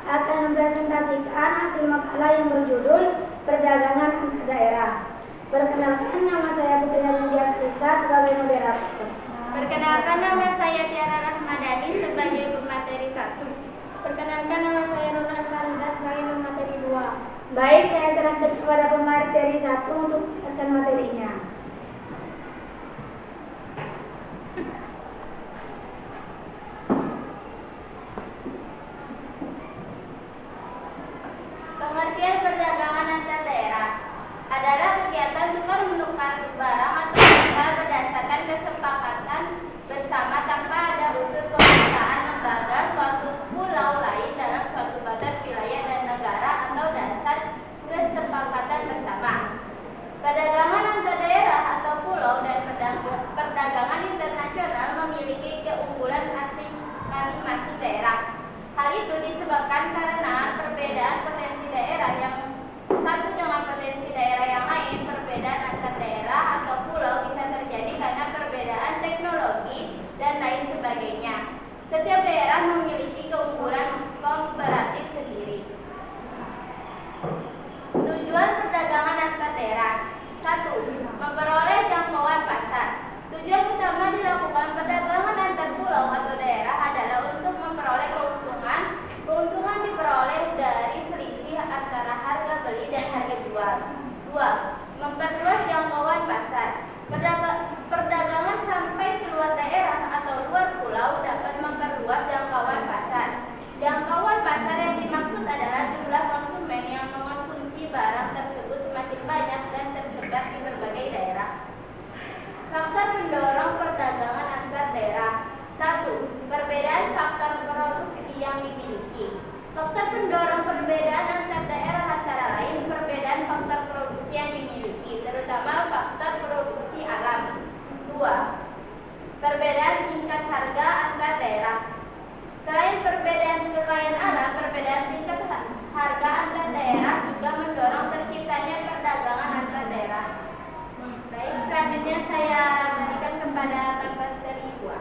akan mempresentasikan hasil makalah yang berjudul Perdagangan Antar Daerah. Perkenalkan, nama saya Putri Anudia Krista sebagai moderator. Perkenalkan, nama saya Tiara Rahmadani sebagai pemateri 1. Perkenalkan, nama saya Nurul Farida sebagai pemateri 2. Baik, saya serahkan kepada pemateri 1 untuk menjelaskan materinya. Pengertian perdagangan antar daerah adalah kegiatan tukar-menukar barang atau jasa berdasarkan kesepakatan bersama tanpa ada unsur pemaksaan lembaga suatu pulau lain dalam suatu batas wilayah dan negara atau dasar kesepakatan bersama. Perdagangan antar daerah atau pulau dan perdagangan internasional memiliki keunggulan masing-masing daerah. Hal itu disebabkan karena perbedaan potensi daerah yang satu dengan potensi daerah yang lain. Perbedaan antar daerah atau pulau bisa terjadi karena perbedaan teknologi dan lain sebagainya. Setiap daerah memiliki keunggulan komparatif sendiri. Tujuan perdagangan antar daerah: 1. Memperoleh jangkauan pasar. Tujuan utama dilakukan perdagangan antar pulau atau daerah adalah untuk memperoleh keuntungan. Keuntungan diperoleh dari selisih antara harga beli dan harga jual. 2. Memperluas jangkauan pasar. Perdagangan sampai keluar daerah atau luar pulau dapat memperluas jangkauan pasar. Jangkauan pasar yang dimaksud adalah jumlah konsumen yang mengonsumsi barang tersebut semakin banyak dan tersebar di berbagai daerah. Faktor pendorong perdagangan antar daerah: 1. Perbedaan faktor produksi yang dimiliki. Faktor pendorong perbedaan antar daerah antara lain perbedaan faktor produksi yang dimiliki, terutama faktor produksi alam. 2. Perbedaan tingkat harga antar daerah. Selain perbedaan kekayaan alam, perbedaan tingkat harga antar daerah juga mendorong terciptanya perdagangan antar daerah. Baik, selanjutnya saya berikan kepada pemateri 2.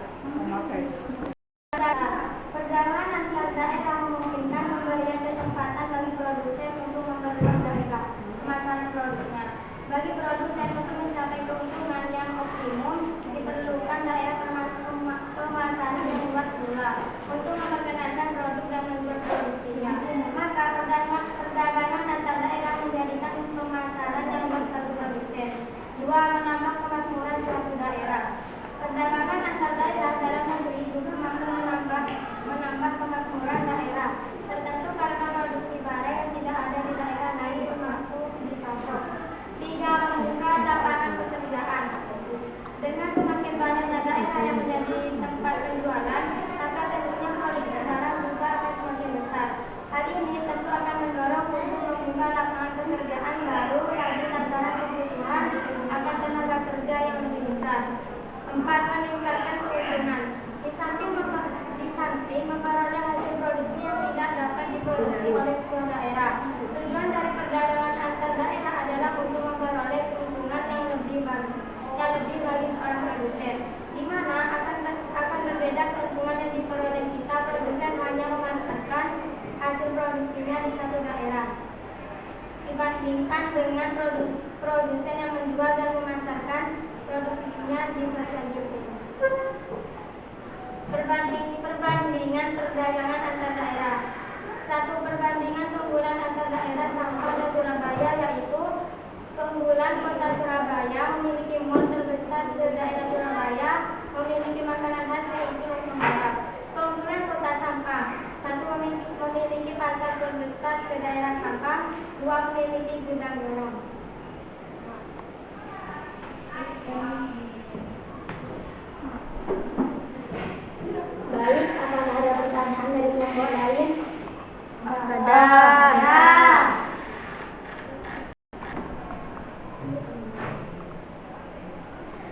Perdagangan antar daerah memungkinkan pemberian kesempatan bagi produsen untuk memperluas daerah pemasaran produknya. Bagi produsen untuk mencapai keuntungan yang optimum, diperlukan daerah pemasaran yang luas pula untuk memperkenalkan produk dan memproduksinya. Maka perdagangan antar daerah menjadikan pemasaran yang luas bagi produsen. 2. Menambah kemakmuran suatu daerah. Perdagangan antar daerah dalam negeri juga mampu menambah kemakmuran daerah tertentu karena produksi barang yang tidak ada di daerah lain mampu dipasok. 3. Membuka lapangan pekerjaan. Dengan semakin banyaknya daerah yang menjadi tempat penjualan, maka tentunya produksi barang juga akan semakin besar. Hal ini tentu akan mendorong untuk membuka lapangan pekerjaan baru lagi lantaran kebutuhan akan tenaga kerja yang lebih besar. 4. Meningkatkan keuntungan. Di samping memperoleh hasil produksi yang tidak dapat diproduksi oleh sebuah daerah, tujuan dari perdagangan antar daerah adalah untuk memperoleh keuntungan yang lebih bagi seorang produsen, di mana akan berbeda keuntungan yang diperoleh kita produsen hanya memasarkan hasil produksinya di satu daerah dibandingkan dengan produsen yang menjual dan memasarkan produksinya di berbagai daerah. Perbandingan perdagangan antar daerah. 1. Perbandingan keunggulan antar daerah Sampang dan Surabaya, yaitu keunggulan kota Surabaya memiliki mall terbesar se-daerah Surabaya, memiliki makanan khas yaitu lontong balap. Keunggulan kota Sampang: 1. Memiliki pasar terbesar se-daerah Sampang. 2. Memiliki gudang garam. Baik, apakah ada pertanyaan dari kelompok lain? Ada.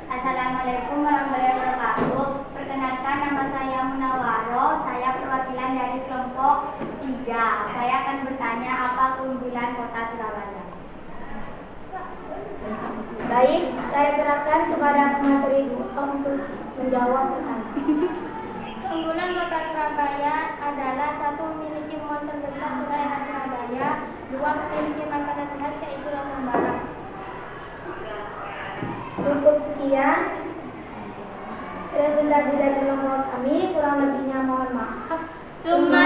Assalamualaikum warahmatullahi wabarakatuh. Perkenalkan, nama saya Munawaro. Saya perwakilan dari kelompok 3. Saya akan bertanya apa keunggulan kota Surabaya. Baik, saya serahkan kepada pemateri 2 untuk menjawab pertanyaan. Keunggulan kota Surabaya adalah satu, memiliki mall terbesar se-daerah Surabaya, dua, memiliki makanan khas yaitu lontong balap. Cukup sekian presentasi dari kelompok kami, kurang lebihnya mohon maaf. Summa